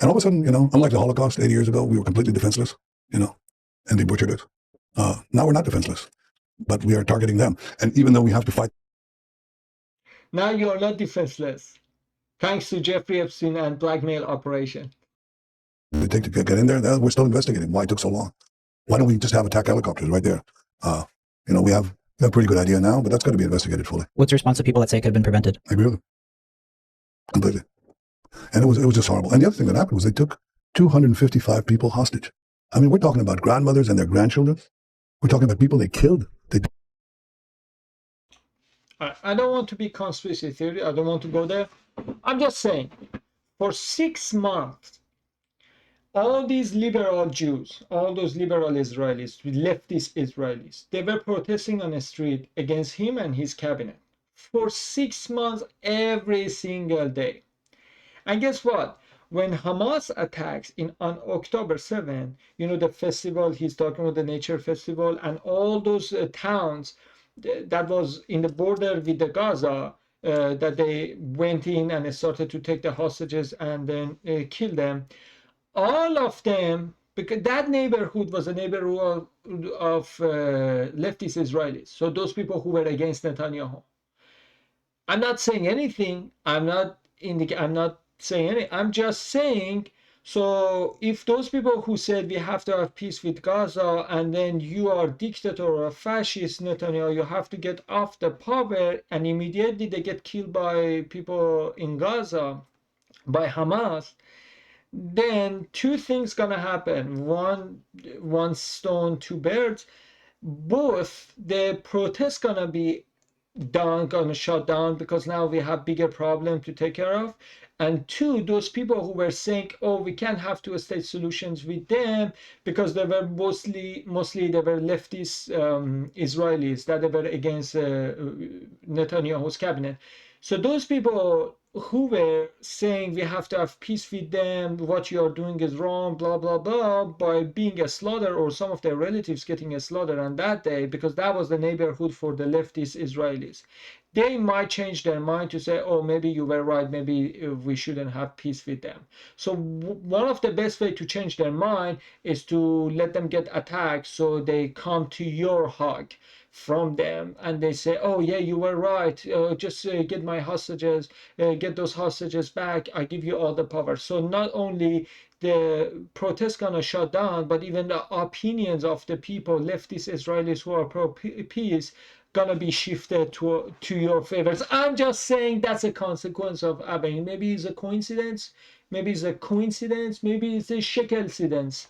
And all of a sudden, unlike the Holocaust 80 years ago, we were completely defenseless, and they butchered us. Now we're not defenseless, but we are targeting them. And even though we have to fight. Now you are not defenseless, thanks to Jeffrey Epstein and blackmail operation. They take to get in there. We're still investigating why it took so long. Why don't we just have attack helicopters right there? We have a pretty good idea now, but that's got to be investigated fully. What's the response of people that say it could have been prevented? I agree with them completely. And it was just horrible. And the other thing that happened was they took 255 people hostage. I mean, we're talking about grandmothers and their grandchildren. We're talking about people they killed. I don't want to be conspiracy theory. I don't want to go there. I'm just saying, for 6 months, all these liberal Jews, all those liberal Israelis, leftist Israelis, they were protesting on the street against him and his cabinet for 6 months, every single day. And guess what? When Hamas attacks on October 7, the festival, he's talking about the nature festival, and all those towns that was in the border with the Gaza, that they went in and started to take the hostages and then kill them. All of them, because that neighborhood was a neighborhood of leftist Israelis. So those people who were against Netanyahu. I'm not saying anything. I'm not saying anything. I'm just saying, so if those people who said we have to have peace with Gaza and then you are dictator or a fascist, Netanyahu, you have to get off the power, and immediately they get killed by people in Gaza, by Hamas, then two things gonna happen. One stone, two birds. Both the protests gonna be gonna shut down because now we have bigger problem to take care of, and two, those people who were saying, oh, we can't have two-state solutions with them because they were mostly they were leftist Israelis that they were against Netanyahu's cabinet. So those people who were saying we have to have peace with them, what you are doing is wrong, blah, blah, blah, by being a slaughter, or some of their relatives getting a slaughter on that day, because that was the neighborhood for the leftist Israelis. They might change their mind to say, oh, maybe you were right, maybe we shouldn't have peace with them. So one of the best way to change their mind is to let them get attacked so they come to your hug from them and they say, oh yeah, you were right, just get my hostages, get those hostages back, I give you all the power. So not only the protests gonna shut down, but even the opinions of the people, leftist Israelis who are pro-peace, gonna be shifted to your favors. I'm just saying that's a consequence of Abbey. Maybe it's a coincidence, maybe it's a coincidence, maybe it's a shekel-cidence.